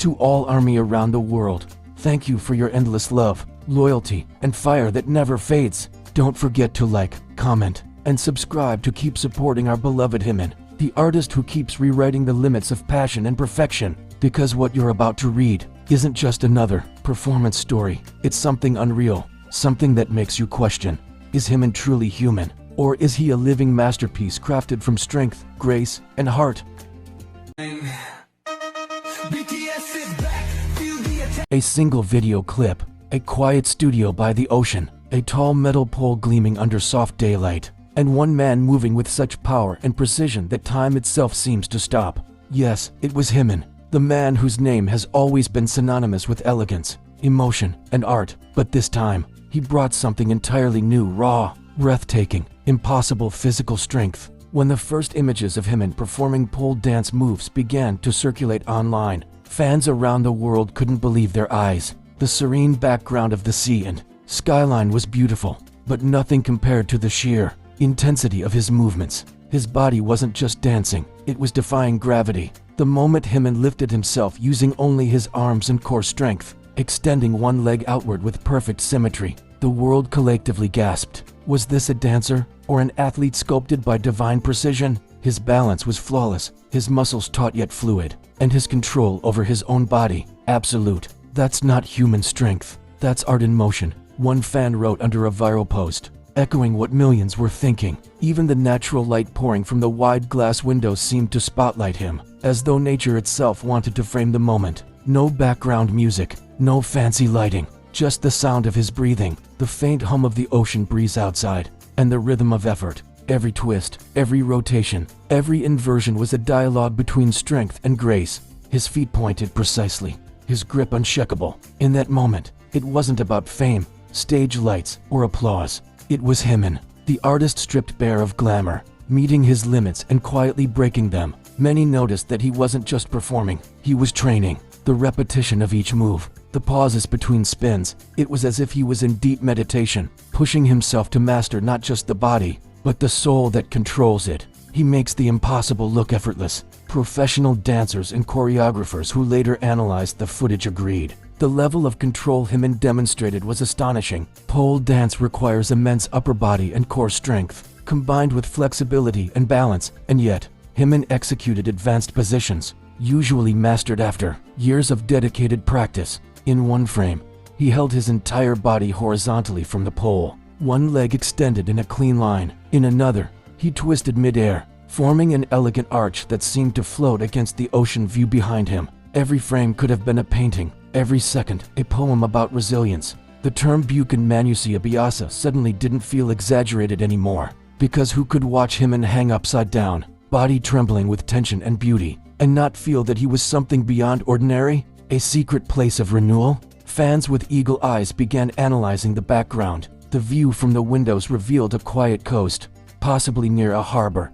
To all ARMY around the world, thank you for your endless love, loyalty, and fire that never fades. Don't forget to like, comment, and subscribe to keep supporting our beloved Jimin, the artist who keeps rewriting the limits of passion and perfection. Because what you're about to read isn't just another performance story, it's something unreal, something that makes you question, is Jimin truly human? Or is he a living masterpiece crafted from strength, grace, and heart? A single video clip, a quiet studio by the ocean, a tall metal pole gleaming under soft daylight, and one man moving with such power and precision that time itself seems to stop. Yes, it was Jimin, the man whose name has always been synonymous with elegance, emotion, and art, but this time, he brought something entirely new, raw, breathtaking, impossible physical strength. When the first images of Jimin performing pole dance moves began to circulate online, fans around the world couldn't believe their eyes. The serene background of the sea and skyline was beautiful, but nothing compared to the sheer intensity of his movements. His body wasn't just dancing, it was defying gravity. The moment Jimin lifted himself using only his arms and core strength, extending one leg outward with perfect symmetry, the world collectively gasped. Was this a dancer, or an athlete sculpted by divine precision? His balance was flawless, his muscles taut yet fluid, and his control over his own body, absolute. That's not human strength, that's art in motion, one fan wrote under a viral post, echoing what millions were thinking. Even the natural light pouring from the wide glass windows seemed to spotlight him, as though nature itself wanted to frame the moment. No background music, no fancy lighting, just the sound of his breathing, the faint hum of the ocean breeze outside, and the rhythm of effort. Every twist, every rotation, every inversion was a dialogue between strength and grace. His feet pointed precisely, his grip unshakable. In that moment, it wasn't about fame, stage lights, or applause. It was Jimin, the artist stripped bare of glamour, meeting his limits and quietly breaking them. Many noticed that he wasn't just performing, he was training. The repetition of each move, the pauses between spins, it was as if he was in deep meditation, pushing himself to master not just the body, but the soul that controls it. He makes the impossible look effortless. Professional dancers and choreographers who later analyzed the footage agreed. The level of control Jimin demonstrated was astonishing. Pole dance requires immense upper body and core strength, combined with flexibility and balance, and yet, Jimin executed advanced positions, usually mastered after years of dedicated practice. In one frame, he held his entire body horizontally from the pole, one leg extended in a clean line. In another, he twisted mid-air, forming an elegant arch that seemed to float against the ocean view behind him. Every frame could have been a painting, every second a poem about resilience. The term btsBts suddenly didn't feel exaggerated anymore, because who could watch Jimin hang upside down, body trembling with tension and beauty, and not feel that he was something beyond ordinary, a secret place of renewal? Fans with eagle eyes began analyzing the background. The view from the windows revealed a quiet coast, possibly near a harbor,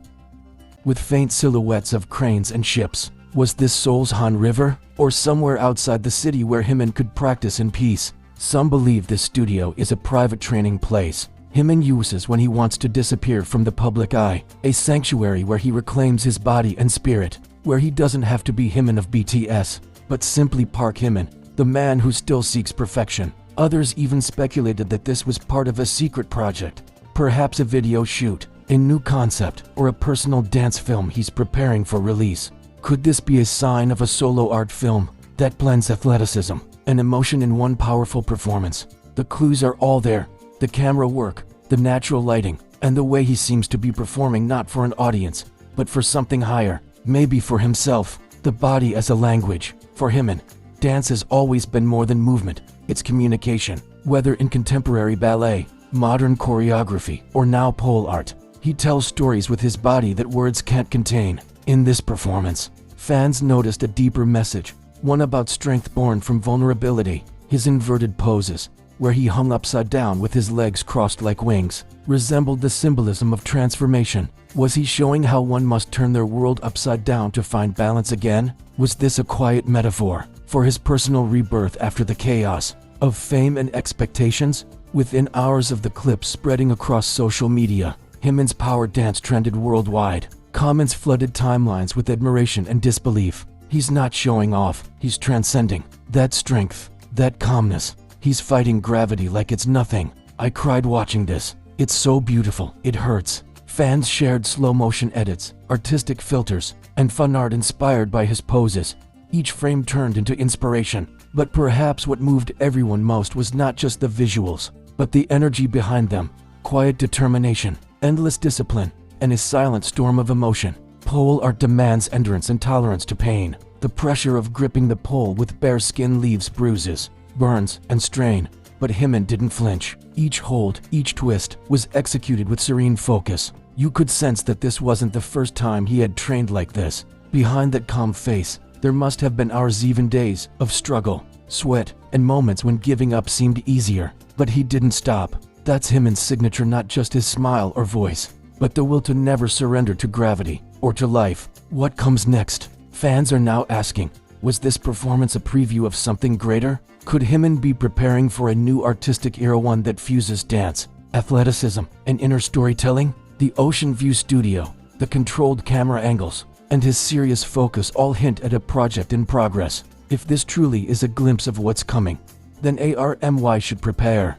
with faint silhouettes of cranes and ships. Was this Seoul's Han River, or somewhere outside the city where Jimin could practice in peace? Some believe this studio is a private training place Jimin uses when he wants to disappear from the public eye, a sanctuary where he reclaims his body and spirit, where he doesn't have to be Jimin of BTS, but simply Park Jimin, the man who still seeks perfection. Others even speculated that this was part of a secret project, perhaps a video shoot, a new concept, or a personal dance film he's preparing for release. Could this be a sign of a solo art film that blends athleticism and emotion in one powerful performance? The clues are all there: the camera work, the natural lighting, and the way he seems to be performing not for an audience, but for something higher, maybe for himself. The body as a language. For Jimin, dance has always been more than movement, it's communication. Whether in contemporary ballet, modern choreography, or now pole art, he tells stories with his body that words can't contain. In this performance, fans noticed a deeper message, one about strength born from vulnerability. His inverted poses, where he hung upside down with his legs crossed like wings, resembled the symbolism of transformation. Was he showing how one must turn their world upside down to find balance again? Was this a quiet metaphor for his personal rebirth after the chaos of fame and expectations? Within hours of the clip spreading across social media, Jimin's power dance trended worldwide. Comments flooded timelines with admiration and disbelief. He's not showing off, he's transcending. That strength, that calmness. He's fighting gravity like it's nothing. I cried watching this. It's so beautiful, it hurts. Fans shared slow-motion edits, artistic filters, and fun art inspired by his poses. Each frame turned into inspiration. But perhaps what moved everyone most was not just the visuals, but the energy behind them. Quiet determination, endless discipline, and a silent storm of emotion. Pole art demands endurance and tolerance to pain. The pressure of gripping the pole with bare skin leaves bruises, burns, and strain. But Jimin didn't flinch. Each hold, each twist, was executed with serene focus. You could sense that this wasn't the first time he had trained like this. Behind that calm face, there must have been hours, even days, of struggle, sweat, and moments when giving up seemed easier. But he didn't stop. That's Jimin's signature, not just his smile or voice, but the will to never surrender to gravity or to life. What comes next? Fans are now asking, was this performance a preview of something greater? Could Jimin be preparing for a new artistic era, one that fuses dance, athleticism, and inner storytelling? The ocean view studio, the controlled camera angles, and his serious focus all hint at a project in progress. If this truly is a glimpse of what's coming, then ARMY should prepare.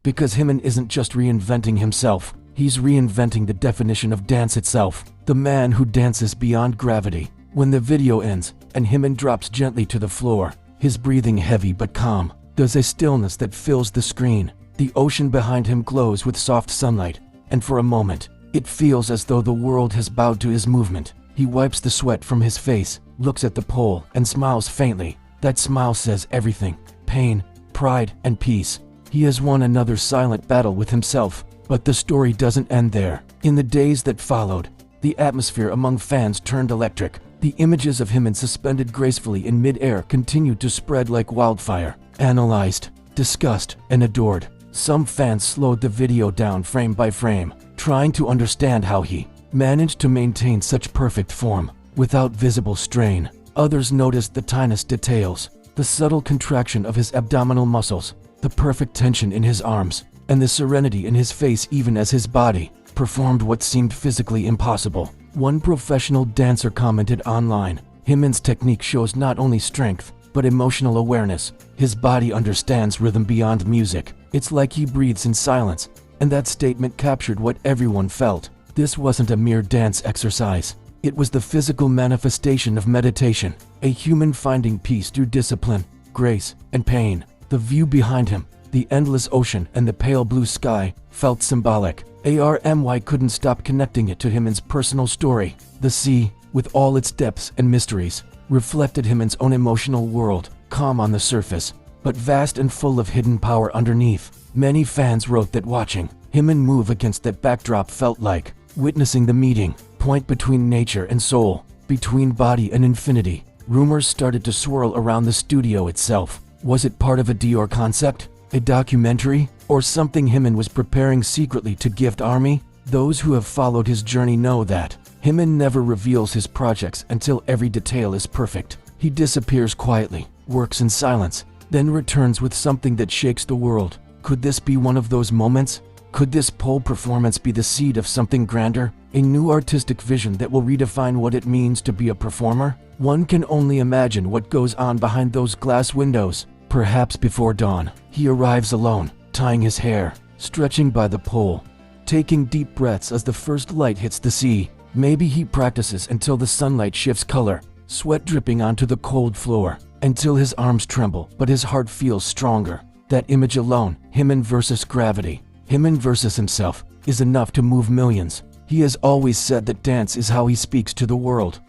Because Jimin isn't just reinventing himself, he's reinventing the definition of dance itself. The man who dances beyond gravity. When the video ends, and Jimin drops gently to the floor, his breathing heavy but calm, there's a stillness that fills the screen. The ocean behind him glows with soft sunlight, and for a moment, it feels as though the world has bowed to his movement. He wipes the sweat from his face, looks at the pole, and smiles faintly. That smile says everything: pain, pride, and peace. He has won another silent battle with himself, but the story doesn't end there. In the days that followed, the atmosphere among fans turned electric. The images of Jimin suspended gracefully in mid-air continued to spread like wildfire. Analyzed, discussed, and adored. Some fans slowed the video down frame by frame, trying to understand how he managed to maintain such perfect form without visible strain. Others noticed the tiniest details, the subtle contraction of his abdominal muscles, the perfect tension in his arms, and the serenity in his face even as his body performed what seemed physically impossible. One professional dancer commented online, "Jimin's technique shows not only strength, but emotional awareness. His body understands rhythm beyond music. It's like he breathes in silence." And that statement captured what everyone felt. This wasn't a mere dance exercise. It was the physical manifestation of meditation, a human finding peace through discipline, grace, and pain. The view behind him, the endless ocean and the pale blue sky, felt symbolic. ARMY couldn't stop connecting it to Jimin's personal story. The sea, with all its depths and mysteries, reflected Jimin's own emotional world, calm on the surface, but vast and full of hidden power underneath. Many fans wrote that watching Jimin move against that backdrop felt like witnessing the meeting point between nature and soul, between body and infinity. Rumors started to swirl around the studio itself. Was it part of a Dior concept, a documentary, or something Jimin was preparing secretly to gift ARMY? Those who have followed his journey know that Jimin never reveals his projects until every detail is perfect. He disappears quietly, works in silence, then returns with something that shakes the world. Could this be one of those moments? Could this pole performance be the seed of something grander? A new artistic vision that will redefine what it means to be a performer? One can only imagine what goes on behind those glass windows. Perhaps before dawn, he arrives alone, tying his hair, stretching by the pole, taking deep breaths as the first light hits the sea. Maybe he practices until the sunlight shifts color, sweat dripping onto the cold floor, until his arms tremble, but his heart feels stronger. That image alone, Jimin versus gravity, Jimin versus himself, is enough to move millions. He has always said that dance is how he speaks to the world.